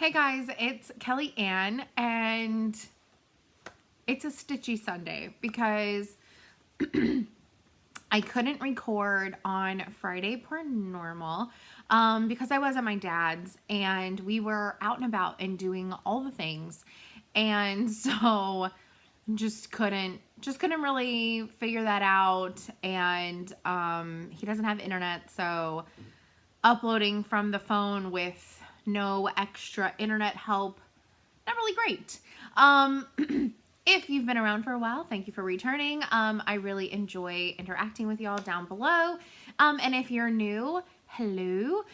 Hey guys, it's Kelly Ann, and it's a stitchy Sunday because I couldn't record on Friday per normal because I was at my dad's and we were out and about and doing all the things, and so just couldn't really figure that out. And he doesn't have internet, so uploading from the phone with no extra internet help, not really great. If you've been around for a while, thank you for returning. I really enjoy interacting with y'all down below. And if you're new, hello.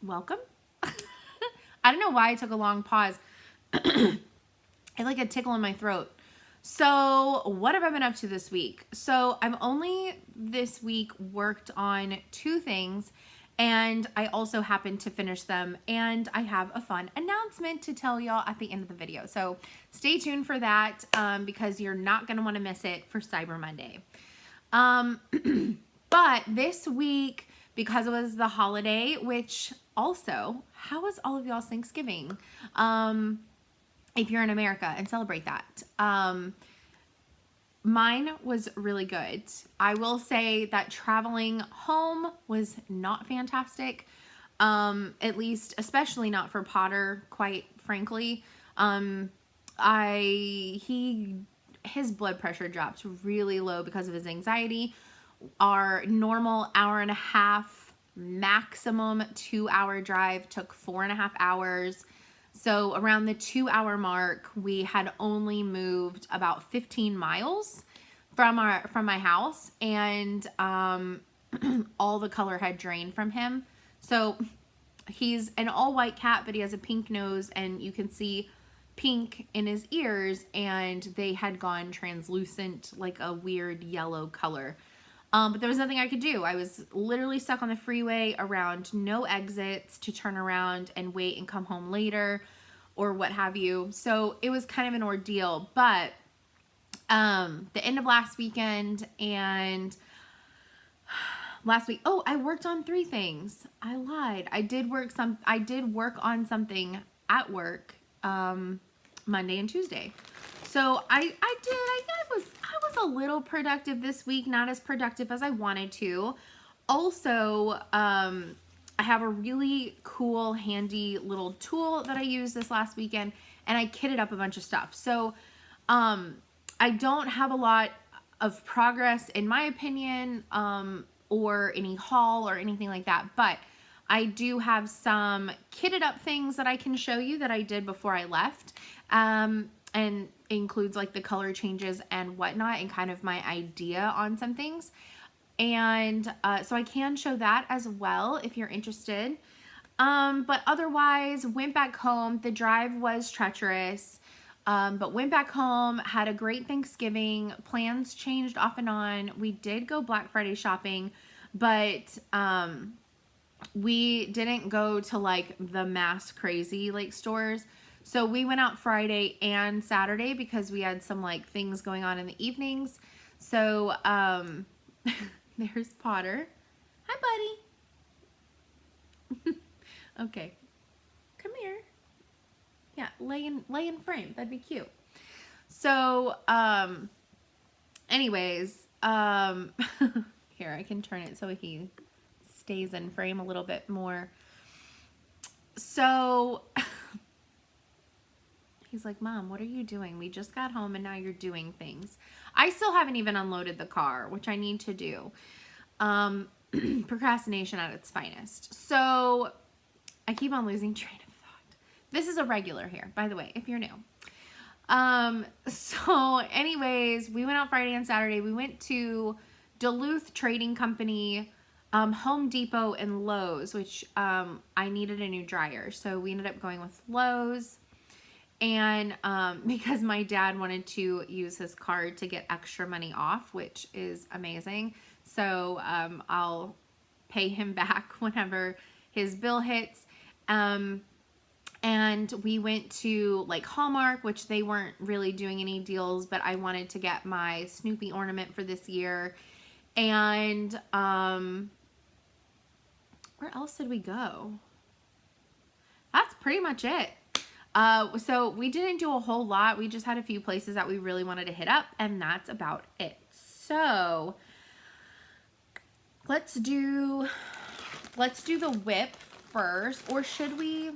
Welcome. I don't know why I took a long pause. I had like a tickle in my throat. So what have I been up to this week? So I've only this week worked on 2 things, and I also happened to finish them, and I have a fun announcement to tell y'all at the end of the video. So stay tuned for that because you're not going to want to miss it for Cyber Monday. But this week, because it was the holiday, which also, how was all of y'all's Thanksgiving? If you're in America and celebrate that. Mine was really good. I will say that traveling home was not fantastic. At least, especially not for Potter, quite frankly. His blood pressure dropped really low because of his anxiety. Our normal hour and a half, maximum 2-hour drive took 4.5 hours. So around the 2-hour mark, we had only moved about 15 miles from my house, and all the color had drained from him. So he's an all-white cat, but he has a pink nose, and you can see pink in his ears, and they had gone translucent, like a weird yellow color. But there was nothing I could do. I was literally stuck on the freeway around no exits to turn around and wait and come home later or what have you. So it was kind of an ordeal. But the end of last weekend and last week, oh, I worked on 3 things. I lied. I did work on something at work Monday and Tuesday. So I was a little productive this week, not as productive as I wanted to. Also, I have a really cool, handy little tool that I used this last weekend, and I kitted up a bunch of stuff. So I don't have a lot of progress, in my opinion, or any haul or anything like that, but I do have some kitted up things that I can show you that I did before I left. And includes like the color changes and whatnot, and kind of my idea on some things. And so I can show that as well if you're interested. But otherwise, went back home. The drive was treacherous, but went back home, had a great Thanksgiving. Plans changed off and on. We did go Black Friday shopping, but we didn't go to like the mass crazy like stores. So we went out Friday and Saturday because we had some like things going on in the evenings. So there's Potter. Hi, buddy. Okay, come here. Yeah, lay in frame. That'd be cute. So anyways, here, I can turn it so he stays in frame a little bit more. So he's like, Mom, what are you doing? We just got home and now you're doing things. I still haven't even unloaded the car, which I need to do. Procrastination at its finest. So I keep on losing train of thought. This is a regular here, by the way, if you're new. So anyways, we went out Friday and Saturday. We went to Duluth Trading Company, Home Depot, and Lowe's, which I needed a new dryer. So we ended up going with Lowe's. And because my dad wanted to use his card to get extra money off, which is amazing. So I'll pay him back whenever his bill hits. And we went to like Hallmark, which they weren't really doing any deals, but I wanted to get my Snoopy ornament for this year. And where else did we go? That's pretty much it. So we didn't do a whole lot. We just had a few places that we really wanted to hit up, and that's about it. So let's do the whip first, or should we?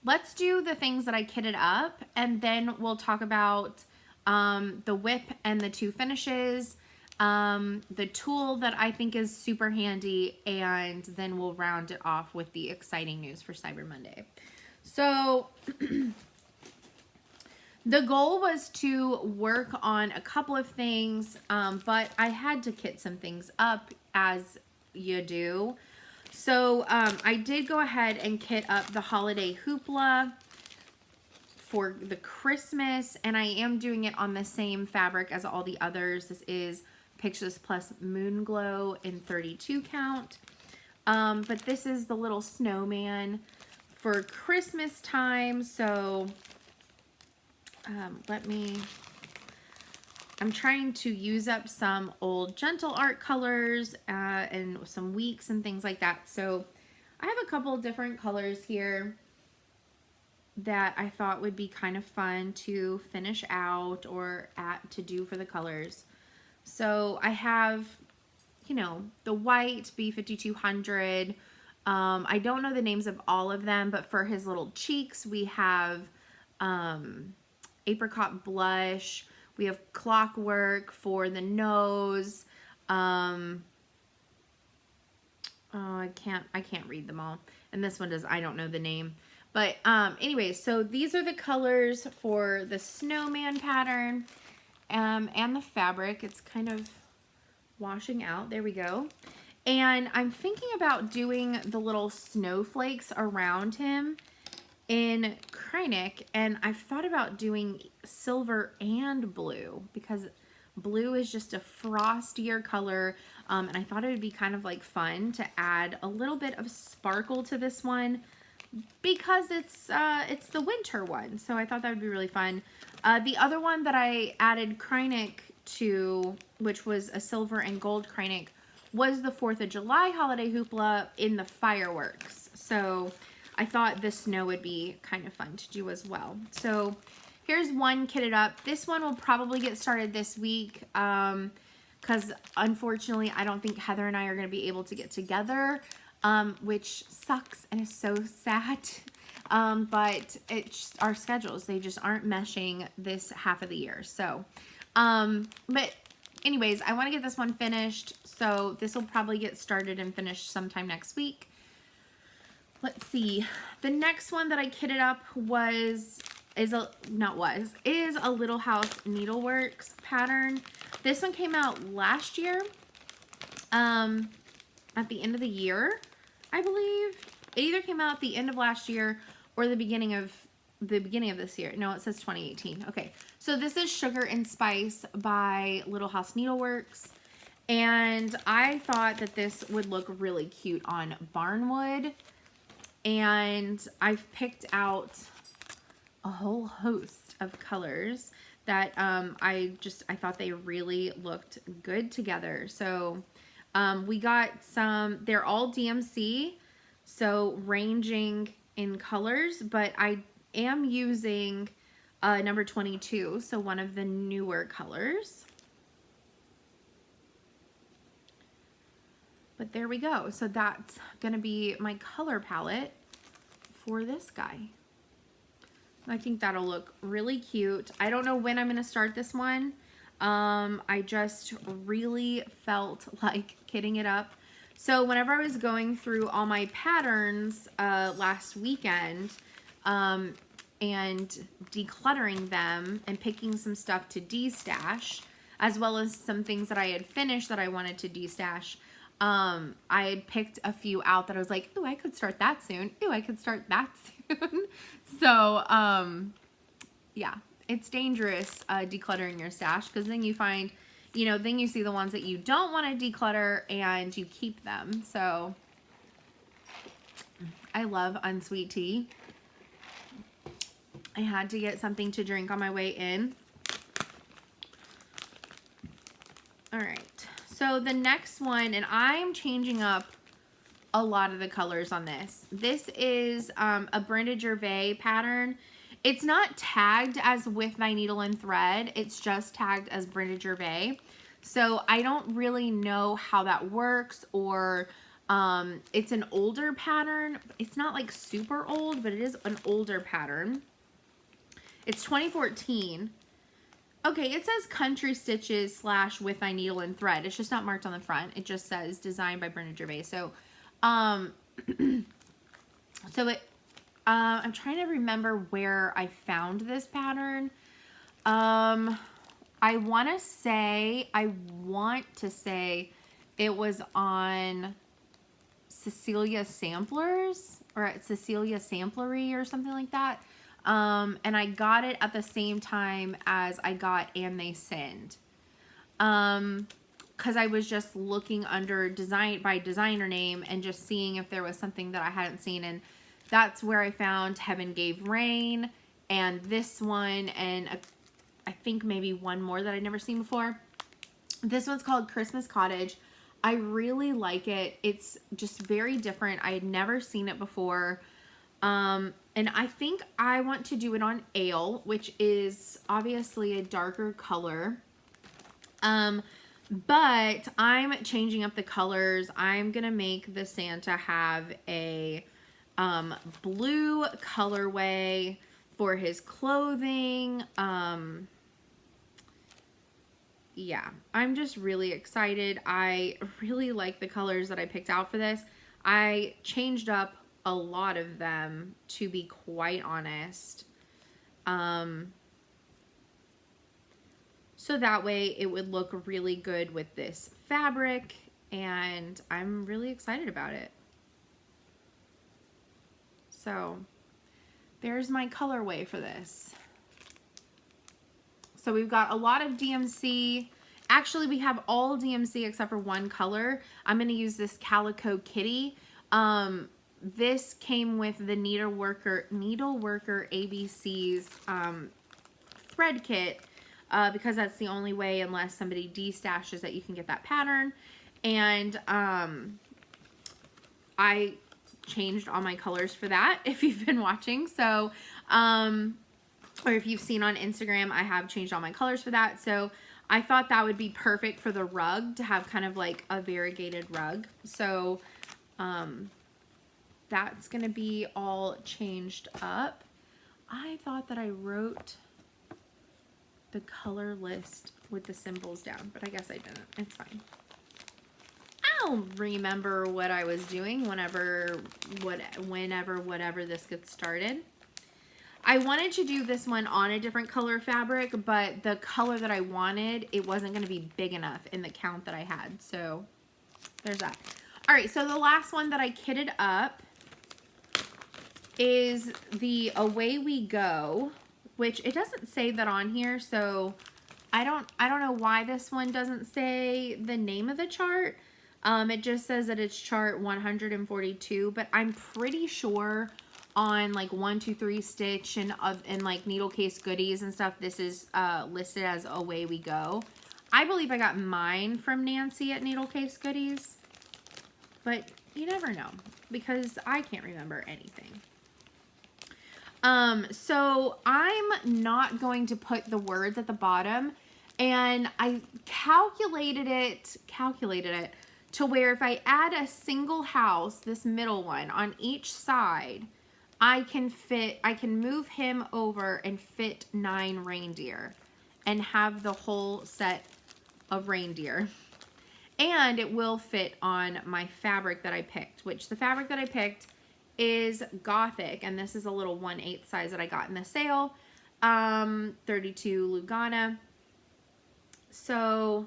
Let's do the things that I kitted up, and then we'll talk about the whip and the 2 finishes, the tool that I think is super handy, and then we'll round it off with the exciting news for Cyber Monday. So the goal was to work on a couple of things, but I had to kit some things up, as you do. So I did go ahead and kit up the holiday hoopla for the Christmas, and I am doing it on the same fabric as all the others. This is Pictures Plus Moon Glow in 32 count. But this is the little snowman for Christmas time. So I'm trying to use up some old Gentle Art colors and some weeks and things like that. So I have a couple different colors here that I thought would be kind of fun to finish out or to do for the colors. So I have, you know, the white B5200. I don't know the names of all of them, but for his little cheeks, we have apricot blush. We have clockwork for the nose. Oh, I can't read them all. And this one does, I don't know the name. But anyways, so these are the colors for the snowman pattern and the fabric. It's kind of washing out. There we go. And I'm thinking about doing the little snowflakes around him in Kreinik, and I've thought about doing silver and blue because blue is just a frostier color, and I thought it would be kind of like fun to add a little bit of sparkle to this one because it's the winter one, so I thought that would be really fun. The other one that I added Kreinik to, which was a silver and gold Kreinik, was the 4th of July holiday hoopla in the fireworks. So I thought the snow would be kind of fun to do as well. So here's one kitted up. This one will probably get started this week because unfortunately I don't think Heather and I are going to be able to get together, which sucks and is so sad. But it's our schedules. They just aren't meshing this half of the year. So, but anyways, I want to get this one finished. So this will probably get started and finished sometime next week. Let's see. The next one that I kitted up is a Little House Needleworks pattern. This one came out last year, at the end of the year, I believe. It either came out at the end of last year or the beginning of this year. No, it says 2018. Okay, so this is Sugar and Spice by Little House Needleworks, and I thought that this would look really cute on barnwood. And I've picked out a whole host of colors that I thought they really looked good together. So we got some, they're all DMC, so ranging in colors, but I am using number 22, so one of the newer colors. But there we go. So that's gonna be my color palette for this guy. I think that'll look really cute. I don't know when I'm gonna start this one. I just really felt like kitting it up. So whenever I was going through all my patterns last weekend and decluttering them and picking some stuff to destash, as well as some things that I had finished that I wanted to destash, I had picked a few out that I was like, ooh, I could start that soon. Ooh, I could start that soon. So, yeah, it's dangerous decluttering your stash because then you find, you know, then you see the ones that you don't want to declutter and you keep them. So, I love unsweet tea. I had to get something to drink on my way in. All right. So the next one, and I'm changing up a lot of the colors on this. This is a Brenda Gervais pattern. It's not tagged as With My Needle and Thread. It's just tagged as Brenda Gervais. So I don't really know how that works, or it's an older pattern. It's not like super old, but it is an older pattern. It's 2014. Okay, it says Country Stitches / With My Needle and Thread. It's just not marked on the front. It just says designed by Brenda Gervais. So, I'm trying to remember where I found this pattern. I want to say it was on Cecilia Samplers, or at Cecilia Samplery or something like that. And I got it at the same time as I got And They Sinned. Cause I was just looking under designer name and just seeing if there was something that I hadn't seen. And that's where I found Heaven Gave Rain and this one. And I think maybe one more that I'd never seen before. This one's called Christmas Cottage. I really like it. It's just very different. I had never seen it before. And I think I want to do it on Ale, which is obviously a darker color. But I'm changing up the colors. I'm going to make the Santa have a, blue colorway for his clothing. Yeah, I'm just really excited. I really like the colors that I picked out for this. I changed up a lot of them, to be quite honest. So that way it would look really good with this fabric, and I'm really excited about it. So there's my colorway for this. So we've got a lot of DMC. Actually, we have all DMC except for one color. I'm going to use this Calico Kitty. This came with the Needleworker ABC's thread kit, because that's the only way, unless somebody destashes, that you can get that pattern. And I changed all my colors for that, if you've been watching. So, or if you've seen on Instagram, I have changed all my colors for that. So I thought that would be perfect for the rug, to have kind of like a variegated rug. So, that's going to be all changed up. I thought that I wrote the color list with the symbols down, but I guess I didn't. It's fine. I'll remember what I was doing whenever this gets started. I wanted to do this one on a different color fabric, but the color that I wanted, it wasn't going to be big enough in the count that I had. So there's that. All right, so the last one that I kitted up is the Away We Go, which it doesn't say that on here, so I don't know why this one doesn't say the name of the chart. It just says that it's chart 142, but I'm pretty sure on like 123 Stitch and like Needle Case Goodies and stuff, this is listed as Away We Go. I believe I got mine from Nancy at Needle Case Goodies, but you never know, because I can't remember anything. So I'm not going to put the words at the bottom, and I calculated it to where if I add a single house, this middle one, on each side, I can move him over and fit 9 reindeer and have the whole set of reindeer. And it will fit on my fabric that I picked, which the fabric that I picked is Gothic, and this is a little 1/8 size that I got in the sale, 32 Lugana. So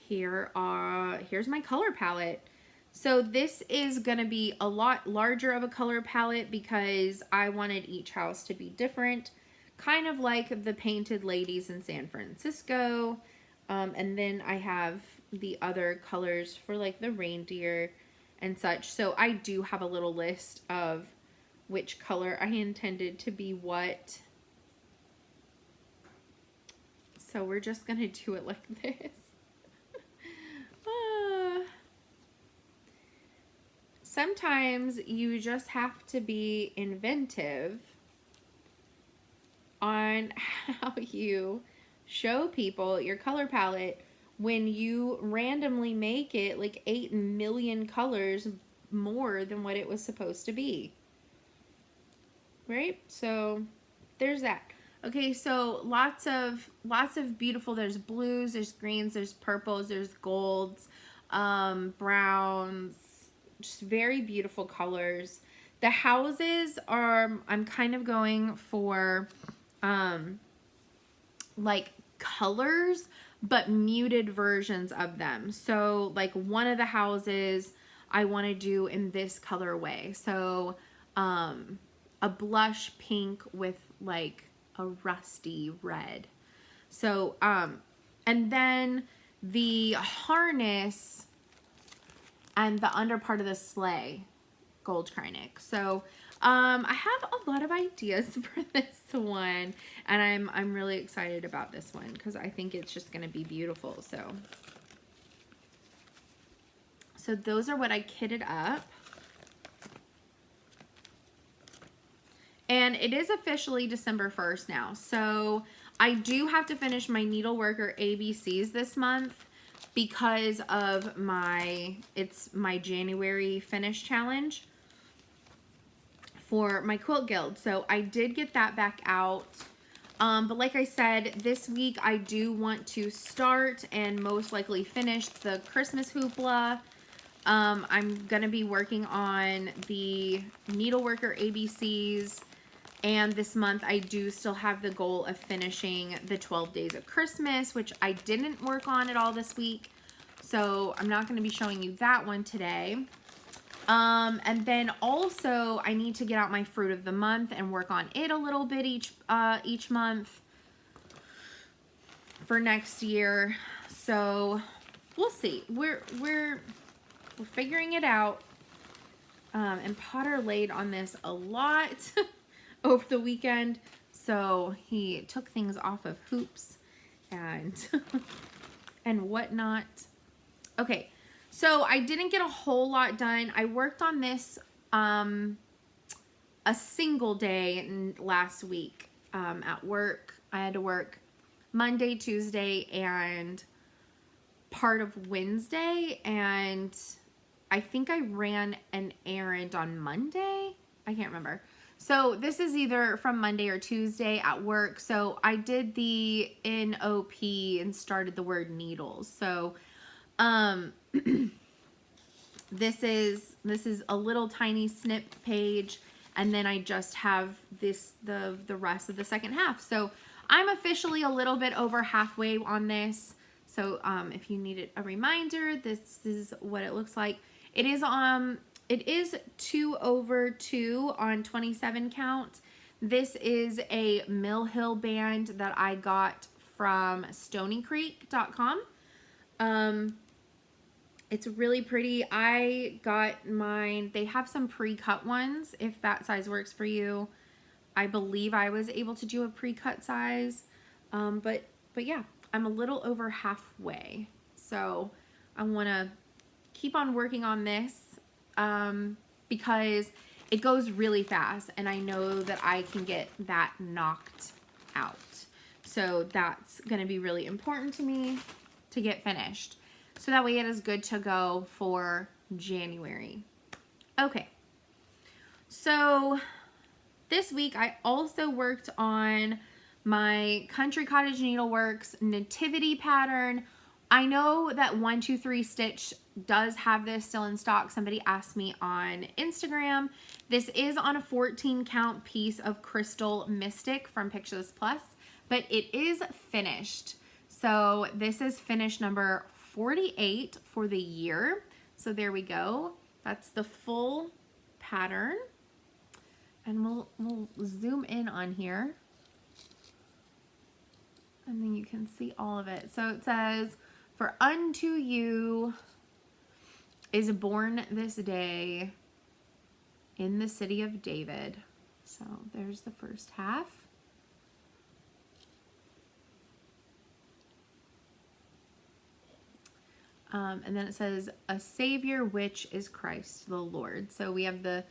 here's my color palette. So this is gonna be a lot larger of a color palette because I wanted each house to be different, kind of like the Painted Ladies in San Francisco. And then I have the other colors for like the reindeer and such. So I do have a little list of which color I intended to be what. So we're just gonna do it like this. sometimes you just have to be inventive on how you show people your color palette when you randomly make it like 8 million colors more than what it was supposed to be. Right? So there's that. Okay, so lots of beautiful, there's blues, there's greens, there's purples, there's golds, browns, just very beautiful colors. The houses are, I'm kind of going for like colors, but muted versions of them. So like one of the houses I want to do in this colorway. So a blush pink with like a rusty red. So and then the harness and the under part of the sleigh, gold Kreinik. So I have a lot of ideas for this one, and I'm really excited about this one because I think it's just going to be beautiful. So those are what I kitted up. And it is officially December 1st now. So I do have to finish my Needleworker ABCs this month because of it's my January finish challenge for my quilt guild. So I did get that back out. But like I said, this week I do want to start and most likely finish the Christmas hoopla. I'm gonna be working on the Needleworker ABCs, and this month I do still have the goal of finishing the 12 Days of Christmas, which I didn't work on at all this week. So I'm not gonna be showing you that one today. And then also I need to get out my fruit of the month and work on it a little bit each month for next year. So we'll see. We're figuring it out. And Potter laid on this a lot over the weekend. So he took things off of hoops and and whatnot. Okay. So I didn't get a whole lot done. I worked on this a single day last week at work. I had to work Monday, Tuesday, and part of Wednesday, and I think I ran an errand on Monday. I can't remember. So this is either from Monday or Tuesday at work. So I did the NOP and started the word needles. So this is a little tiny snip page, and then I just have the rest of the second half. So I'm officially a little bit over halfway on this. So if you needed a reminder, this is what it looks like. It is 2/2 on 27 count. This is a Mill Hill band that I got from stonycreek.com. It's really pretty. I got mine. They have some pre-cut ones if that size works for you. I believe I was able to do a pre-cut size. But yeah, I'm a little over halfway. So I want to keep on working on this because it goes really fast, and I know that I can get that knocked out. So that's going to be really important to me to get finished. So that way it is good to go for January. Okay. So this week I also worked on my Country Cottage Needleworks nativity pattern. I know that 123 Stitch does have this still in stock. Somebody asked me on Instagram. This is on a 14 count piece of Crystal Mystic from Pictures Plus, but it is finished. So this is finish number 48 for the year. So there we go. That's the full pattern. And we'll zoom in on here. And then you can see all of it. So it says, "For unto you is born this day in the city of David." So there's the first half. And then it says, a savior, which is Christ the Lord. So we have the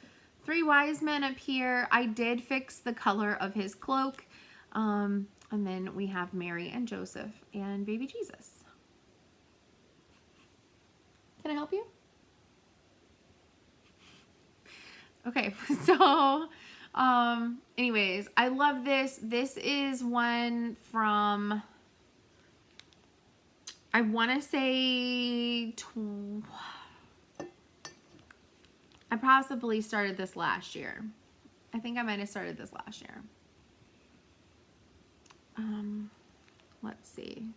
3 wise men up here. I did fix the color of his cloak. And then we have Mary and Joseph and baby Jesus. Can I help you? Okay, so anyways, I love this. This is one from, I want to say, I possibly started this last year. I think I might have started this last year. Let's see.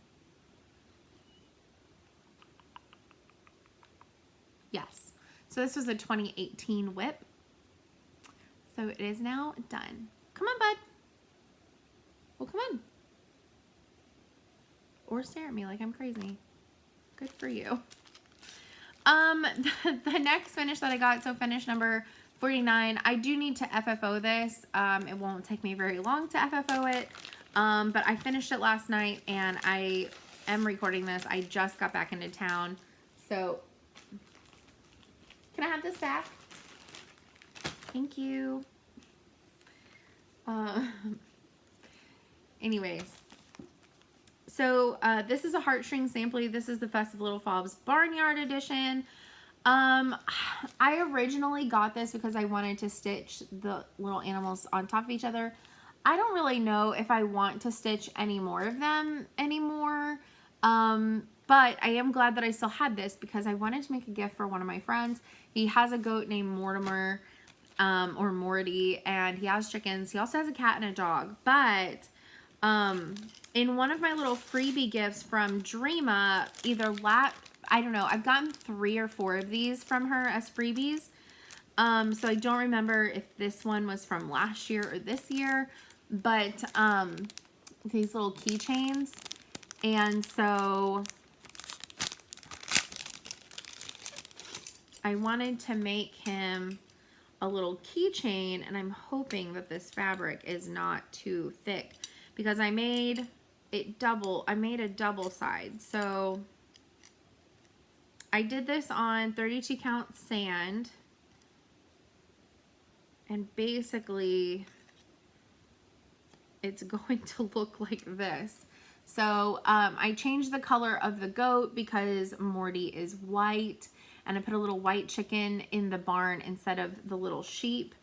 Yes. So this was a 2018 whip. So it is now done. Come on, bud. Well, come on. Or stare at me like I'm crazy. Good for you. The next finish that I got, so finish number 49, I do need to FFO this. It won't take me very long to FFO it. But I finished it last night and I am recording this. I just got back into town. So, can I have this back? Thank you. Anyways. So, this is a heartstring sampler. This is the Festive Little Fobs Barnyard Edition. I originally got this because I wanted to stitch the little animals on top of each other. I don't really know if I want to stitch any more of them anymore. But I am glad that I still had this because I wanted to make a gift for one of my friends. He has a goat named Mortimer, or Morty, and he has chickens. He also has a cat and a dog. But, in one of my little freebie gifts from Dreama, I don't know, I've gotten 3 or 4 of these from her as freebies. So I don't remember if this one was from last year or this year, but, these little keychains. And so I wanted to make him a little keychain, and I'm hoping that this fabric is not too thick because I made a double side. So I did this on 32 count sand, and basically it's going to look like this. So I changed the color of the goat because Morty is white, and I put a little white chicken in the barn instead of the little sheep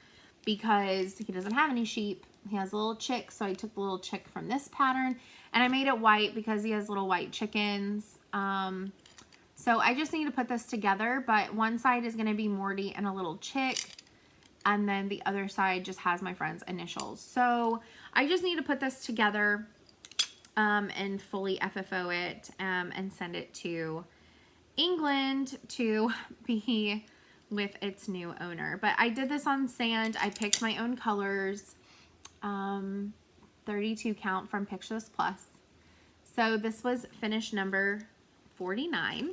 because he doesn't have any sheep. He has a little chick, so I took the little chick from this pattern and I made it white because he has little white chickens. So I just need to put this together, but one side is going to be Morty and a little chick, and then the other side just has my friend's initials. So I just need to put this together and fully FFO it and send it to England to be with its new owner. But I did this on sand. I picked my own colors, 32 count from Pictures Plus. So this was finish number 49.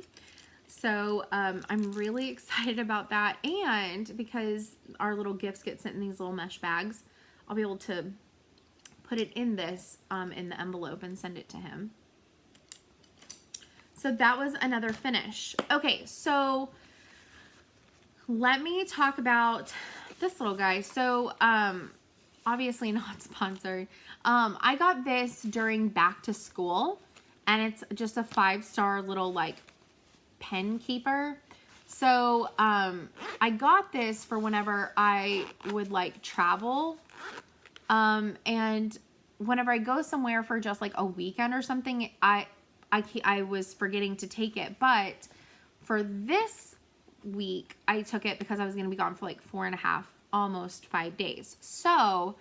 So I'm really excited about that, and because our little gifts get sent in these little mesh bags, I'll be able to put it in this in the envelope and send it to him. So that was another finish. Okay, so let me talk about this little guy. So obviously not sponsored. I got this during back to school, and it's just a 5-star little like pen keeper. So I got this for whenever I would like travel, and whenever I go somewhere for just like a weekend or something, I was forgetting to take it, but for this week I took it because I was going to be gone for like 4.5, almost 5 days. So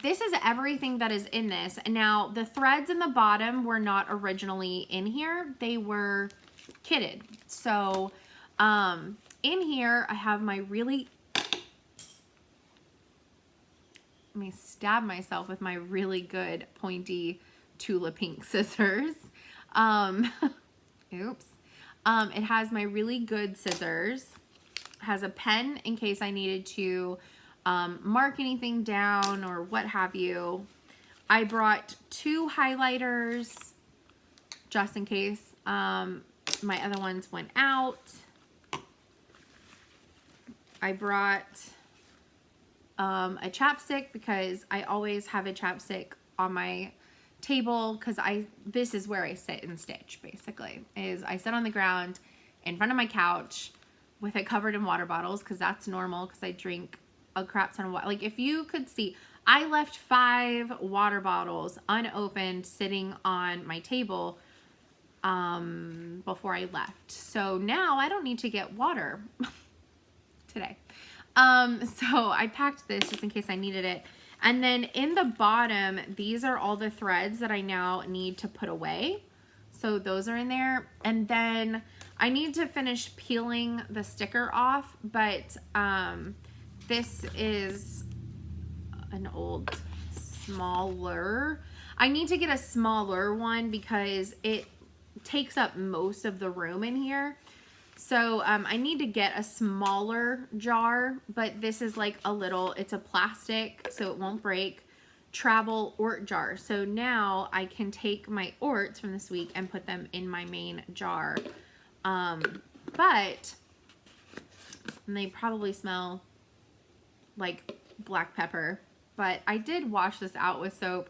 this is everything that is in this. Now the threads in the bottom were not originally in here. They were kitted. So in here I have my really, let me stab myself with my really good pointy Tula Pink scissors. Oops. It has my really good scissors. It has a pen in case I needed to mark anything down or what have you. I brought 2 highlighters just in case. my other ones went out. I brought a chapstick because I always have a chapstick on my table because this is where I sit and stitch, basically, is I sit on the ground in front of my couch with it covered in water bottles because that's normal because I drink a crap ton of water. Like, if you could see, I left 5 water bottles unopened sitting on my table before I left. So now I don't need to get water today. So I packed this just in case I needed it. And then in the bottom, these are all the threads that I now need to put away. So those are in there. And then I need to finish peeling the sticker off, but this is an old smaller. I need to get a smaller one because it takes up most of the room in here. So I need to get a smaller jar, but this is like a little, it's a plastic so it won't break, travel ort jar. So now I can take my orts from this week and put them in my main jar. But and they probably smell like black pepper, but I did wash this out with soap,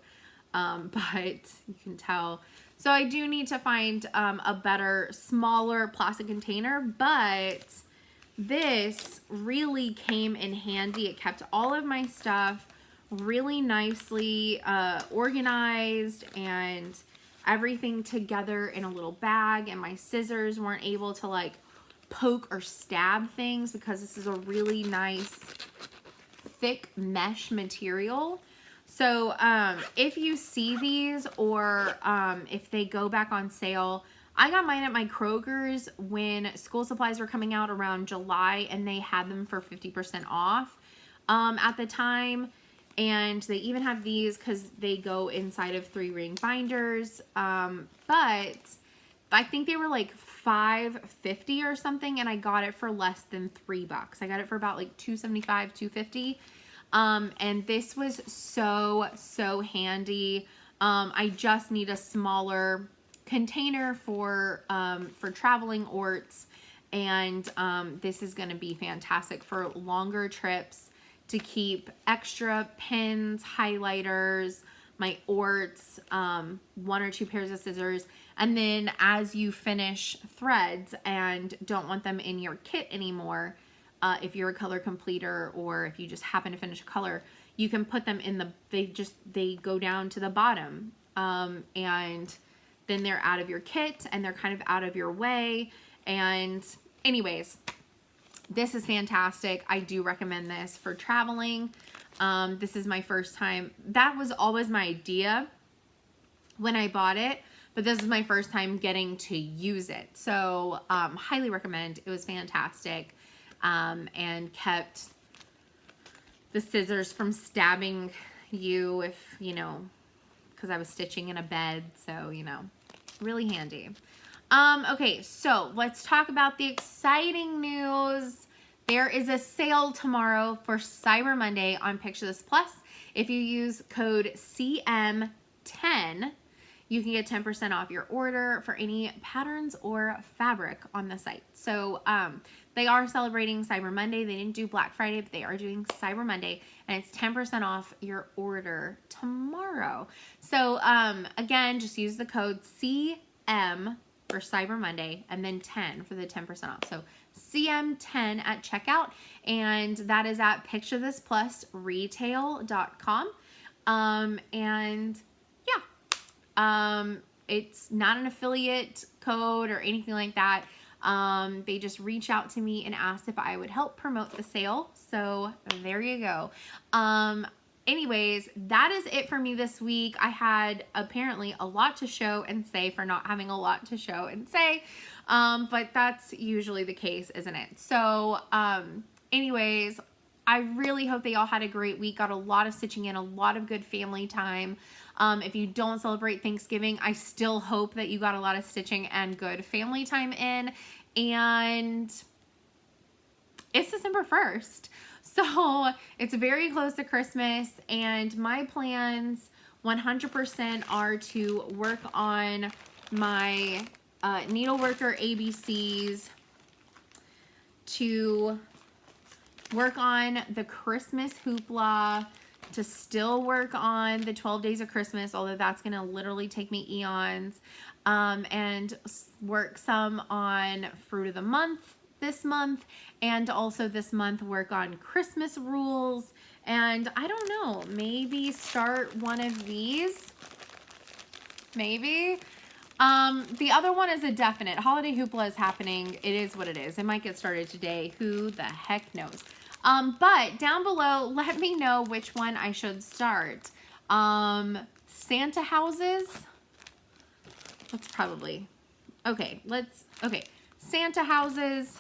but you can tell. So I do need to find a better, smaller plastic container, but this really came in handy. It kept all of my stuff really nicely organized and everything together in a little bag, and my scissors weren't able to like poke or stab things because this is a really nice thick mesh material. So if you see these or if they go back on sale, I got mine at my Kroger's when school supplies were coming out around July, and they had them for 50% off at the time. And they even have these because they go inside of 3-ring binders. But I think they were like $5.50 or something, and I got it for less than $3. I got it for about like $2.75, $2.50. And this was so handy. I just need a smaller container for traveling orts, and this is going to be fantastic for longer trips to keep extra pins, highlighters, my orts, 1 or 2 pairs of scissors. And then as you finish threads and don't want them in your kit anymore, if you're a color completer or if you just happen to finish a color, you can put them in they go down to the bottom. And then they're out of your kit and they're kind of out of your way. And anyways, this is fantastic. I do recommend this for traveling. This is my first time. That was always my idea when I bought it, but this is my first time getting to use it. So highly recommend. It was fantastic. And kept the scissors from stabbing you if, you know, because I was stitching in a bed. So, you know, really handy. Okay, so let's talk about the exciting news. There is a sale tomorrow for Cyber Monday on Picture This Plus. If you use code CM10, you can get 10% off your order for any patterns or fabric on the site. So they are celebrating Cyber Monday. They didn't do Black Friday, but they are doing Cyber Monday, and it's 10% off your order tomorrow. So again, just use the code CM for Cyber Monday and then 10 for the 10% off. So CM10 at checkout, and that is at picturethisplusretail.com. And it's not an affiliate code or anything like that. They just reached out to me and asked if I would help promote the sale. So there you go. Anyways, that is it for me this week. I had apparently a lot to show and say for not having a lot to show and say. But that's usually the case, isn't it? So, anyways, I really hope they all had a great week. Got a lot of stitching in, a lot of good family time. If you don't celebrate Thanksgiving, I still hope that you got a lot of stitching and good family time in. And it's December 1st. So it's very close to Christmas, and my plans 100% are to work on my needleworker ABCs to work on the Christmas hoopla, to still work on the 12 days of Christmas, although that's going to literally take me eons, and work some on fruit of the month this month, and also this month work on Christmas rules, and I don't know, maybe start one of these, maybe. The other one is a definite. Holiday Hoopla is happening. It is what it is. It might get started today. Who the heck knows? But down below, let me know which one I should start. Santa houses. Let's probably, okay, Santa houses,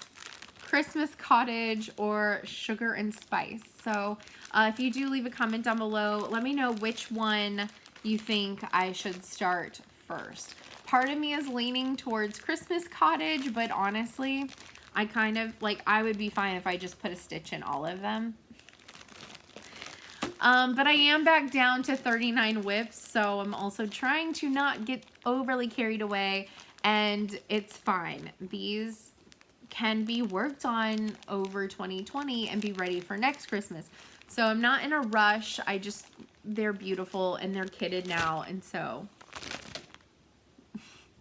Christmas cottage, or sugar and spice. So if you do leave a comment down below, let me know which one you think I should start first. Part of me is leaning towards Christmas cottage, but honestly, I kind of, like, I would be fine if I just put a stitch in all of them. But I am back down to 39 whips, so I'm also trying to not get overly carried away, and it's fine. These can be worked on over 2020 and be ready for next Christmas. So I'm not in a rush. They're beautiful and they're kitted now, and so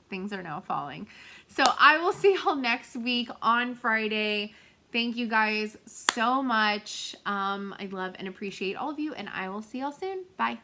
things are now falling. So I will see y'all next week on Friday. Thank you guys so much. I love and appreciate all of you, and I will see y'all soon. Bye.